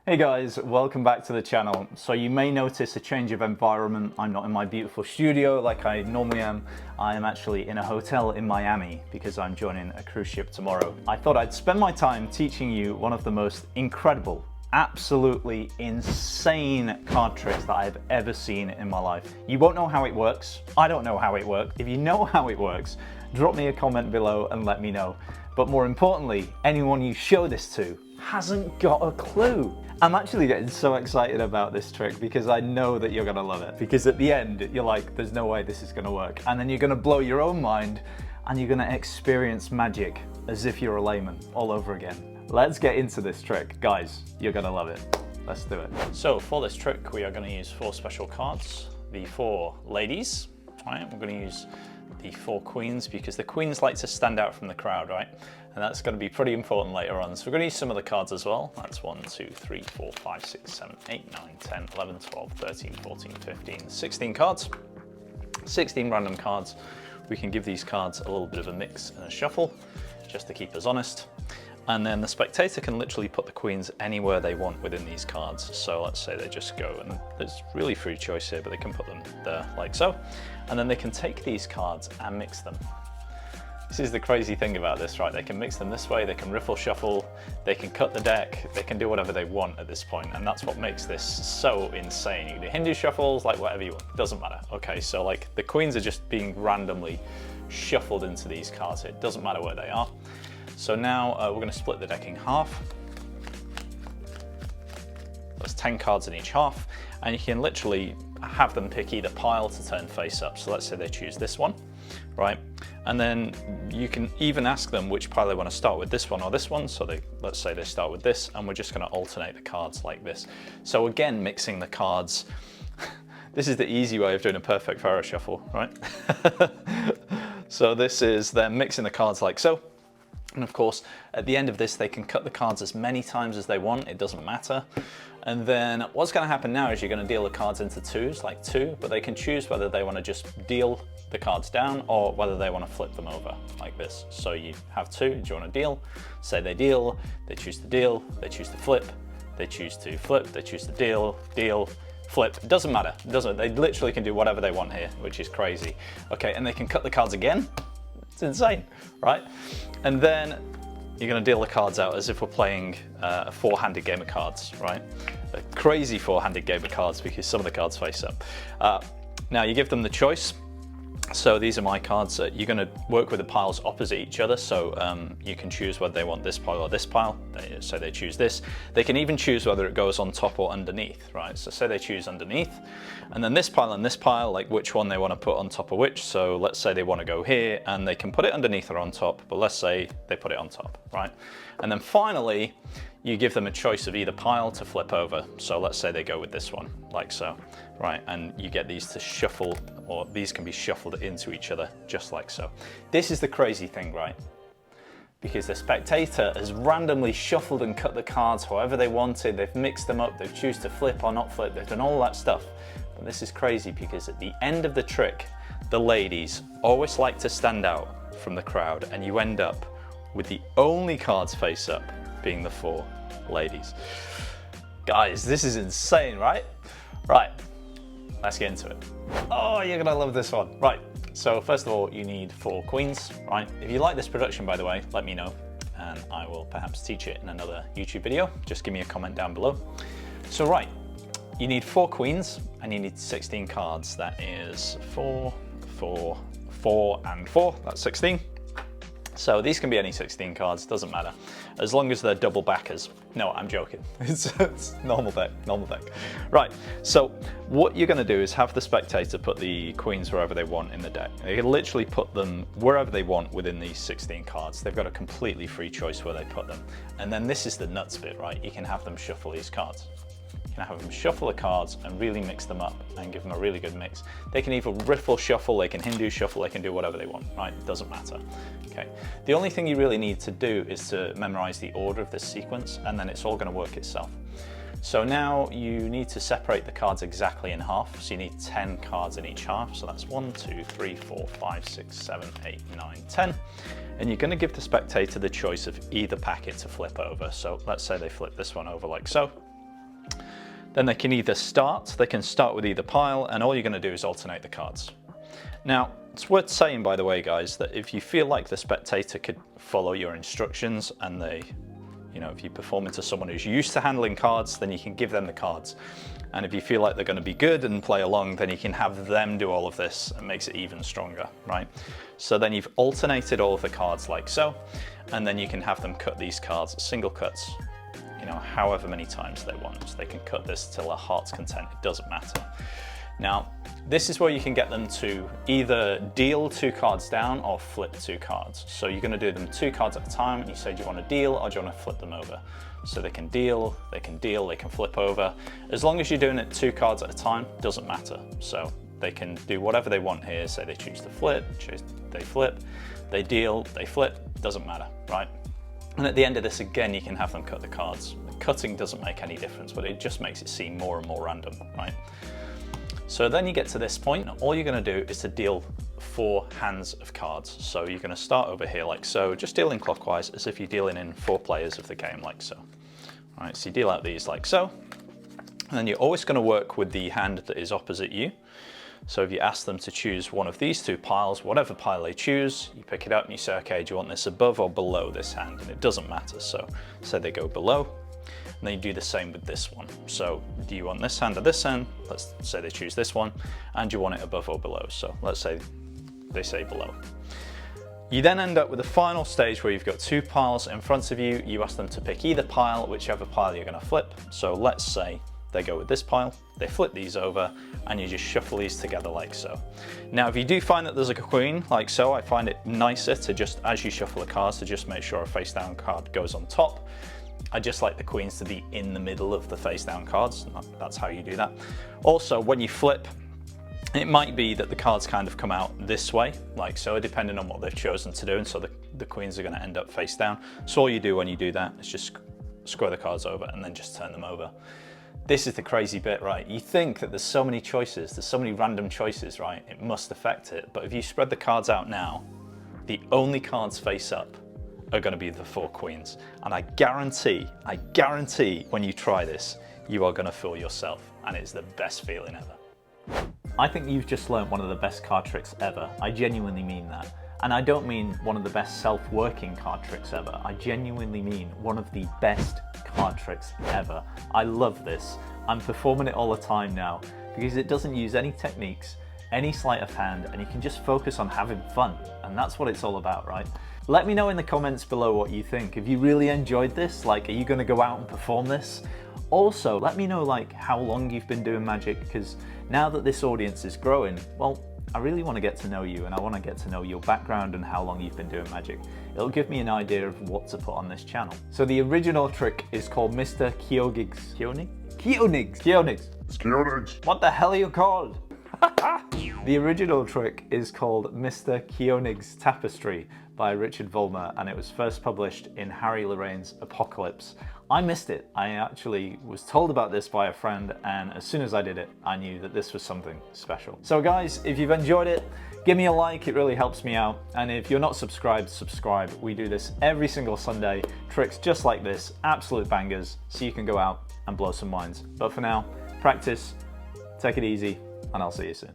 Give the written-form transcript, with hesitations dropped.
Hey guys, welcome back to the channel. So you may notice a change of environment. I'm not in my beautiful studio like I normally am. I am actually in a hotel in Miami because I'm joining a cruise ship tomorrow. I thought I'd spend my time teaching you one of the most incredible, absolutely insane card tricks that I've ever seen in my life. You won't know how it works. I don't know how it works. If you know how it works, drop me a comment below and let me know. But more importantly, anyone you show this to hasn't got a clue. I'm actually getting so excited about this trick because I know that you're gonna love it. Because at the end, you're like, there's no way this is gonna work. And then you're gonna blow your own mind and you're gonna experience magic as if you're a layman all over again. Let's get into this trick. Guys, you're gonna love it. Let's do it. So for this trick, we are gonna use 4 special cards. The 4 ladies, right? We're gonna use the 4 queens because the queens like to stand out from the crowd, right? And that's going to be pretty important later on. So we're going to use some of the cards as well. That's 1, 2, 3, 4, 5, 6, 7, 8, 9, 10, 11, 12, 13, 14, 15, 16 cards. 16 random cards. We can give these cards a little bit of a mix and a shuffle just to keep us honest. And then the spectator can literally put the queens anywhere they want within these cards. So let's say they just go, and there's really free choice here, but they can put them there like so. And then they can take these cards and mix them. This is the crazy thing about this, right? They can mix them this way, they can riffle shuffle, they can cut the deck, they can do whatever they want at this point, and that's what makes this so insane. You can do Hindu shuffles, like whatever you want, it doesn't matter. Okay, so like the queens are just being randomly shuffled into these cards. It doesn't matter where they are. So now we're going to split the deck in half. There's 10 cards in each half, and you can literally have them pick either pile to turn face up. So let's say they choose this one, right? And then you can even ask them which pile they want to start with, this one or this one. So let's say they start with this, and we're just going to alternate the cards like this. So again, mixing the cards. This is the easy way of doing a perfect Pharaoh shuffle, right? So this is them mixing the cards like so. And of course, at the end of this, they can cut the cards as many times as they want. It doesn't matter. And then what's going to happen now is you're going to deal the cards into 2s, like 2, but they can choose whether they want to just deal the cards down or whether they want to flip them over like this. So you have 2, do you want to deal? Say they deal, they choose to deal, they choose to flip, they choose to flip, they choose to deal, deal, flip. It doesn't matter. It doesn't. They literally can do whatever they want here, which is crazy. Okay, and they can cut the cards again. It's insane, right? And then you're going to deal the cards out as if we're playing a 4-handed game of cards, right? A crazy 4-handed game of cards because some of the cards face up. Now you give them the choice. So these are my cards. You're going to work with the piles opposite each other. So you can choose whether they want this pile or this pile. So they choose this. They can even choose whether it goes on top or underneath, right? So say they choose underneath, and then this pile and this pile, like which one they want to put on top of which. So let's say they want to go here, and they can put it underneath or on top, but let's say they put it on top, right? And then finally, you give them a choice of either pile to flip over. So let's say they go with this one, like so, right? And you get these to shuffle, or these can be shuffled into each other, just like so. This is the crazy thing, right? Because the spectator has randomly shuffled and cut the cards however they wanted. They've mixed them up, they've choose to flip or not flip, they've done all that stuff. But this is crazy because at the end of the trick, the ladies always like to stand out from the crowd, and you end up with the only cards face up being the 4 ladies. Guys, this is insane, right? Right, let's get into it. Oh, you're gonna love this one. Right, so first of all, you need 4 queens, right? If you like this production, by the way, let me know, and I will perhaps teach it in another YouTube video. Just give me a comment down below. So right, you need 4 queens, and you need 16 cards. That is 4, 4, 4, and 4, that's 16. So these can be any 16 cards, doesn't matter, as long as they're double backers. No, I'm joking. It's normal deck, normal deck. Right, so what you're gonna do is have the spectator put the queens wherever they want in the deck. They can literally put them wherever they want within these 16 cards. They've got a completely free choice where they put them. And then this is the nuts bit, right? You can have them shuffle these cards. You can have them shuffle the cards and really mix them up and give them a really good mix. They can either riffle shuffle, they can Hindu shuffle, they can do whatever they want, right? It doesn't matter. Okay. The only thing you really need to do is to memorize the order of this sequence, and then it's all going to work itself. So now you need to separate the cards exactly in half. So you need 10 cards in each half. So that's 1, 2, 3, 4, 5, 6, 7, 8, 9, 10. And you're going to give the spectator the choice of either packet to flip over. So let's say they flip this one over like so. Then they can either start with either pile, and all you're going to do is alternate the cards. Now, it's worth saying, by the way, guys, that if you feel like the spectator could follow your instructions and if you perform into someone who's used to handling cards, then you can give them the cards. And if you feel like they're going to be good and play along, then you can have them do all of this. It makes it even stronger, right? So then you've alternated all of the cards like so, and then you can have them cut these cards, single cuts, however many times they want. So they can cut this till their heart's content, it doesn't matter. Now, this is where you can get them to either deal 2 cards down or flip 2 cards. So you're going to do them 2 cards at a time, and you say, do you want to deal or do you want to flip them over? So they can deal, they can flip over. As long as you're doing it 2 cards at a time, doesn't matter. So they can do whatever they want here. Say they choose to flip, they flip, they deal, they flip, doesn't matter, right? And at the end of this, again, you can have them cut the cards. Cutting doesn't make any difference, but it just makes it seem more and more random, right? So then you get to this point, and all you're going to do is to deal 4 hands of cards. So you're going to start over here like so, just dealing clockwise as if you're dealing in 4 players of the game like so. All right, so you deal out these like so, and then you're always going to work with the hand that is opposite you. So if you ask them to choose one of these 2 piles, whatever pile they choose, you pick it up and you say, okay, do you want this above or below this hand? And it doesn't matter. So say they go below. And then you do the same with this one. So do you want this hand or this hand? Let's say they choose this one. And do you want it above or below? So let's say they say below. You then end up with the final stage where you've got 2 piles in front of you. You ask them to pick either pile, whichever pile you're going to flip. So let's say they go with this pile, they flip these over, and you just shuffle these together like so. Now, if you do find that there's a queen like so, I find it nicer to just, as you shuffle the cards, to just make sure a face down card goes on top. I just like the queens to be in the middle of the face down cards. That's how you do that. Also, when you flip, it might be that the cards kind of come out this way, like so, depending on what they've chosen to do, and so the queens are going to end up face down. So all you do when you do that is just square the cards over and then just turn them over. This is the crazy bit, right? You think that there's so many choices, there's so many random choices, right? It must affect it. But if you spread the cards out now, the only cards face up are going to be the 4 queens. And I guarantee when you try this, you are going to fool yourself, and it's the best feeling ever. I think you've just learned one of the best card tricks ever. I genuinely mean that. And I don't mean one of the best self-working card tricks ever. I genuinely mean one of the best card tricks ever. I love this. I'm performing it all the time now because it doesn't use any techniques, any sleight of hand, and you can just focus on having fun. And that's what it's all about, right? Let me know in the comments below what you think. Have you really enjoyed this? Like, are you going to go out and perform this? Also, let me know like how long you've been doing magic, because now that this audience is growing, well, I really want to get to know you, and I want to get to know your background and how long you've been doing magic. It'll give me an idea of what to put on this channel. So the original trick is called Mr. Keonig's. Keonig's. What the hell are you called? The original trick is called Mr. Keonig's Tapestry by Richard Vollmer, and it was first published in Harry Lorraine's Apocalypse. I missed it. I actually was told about this by a friend, and as soon as I did it, I knew that this was something special. So guys, if you've enjoyed it, give me a like, it really helps me out. And if you're not subscribed, subscribe. We do this every single Sunday, tricks just like this, absolute bangers, so you can go out and blow some minds. But for now, practice, take it easy, and I'll see you soon.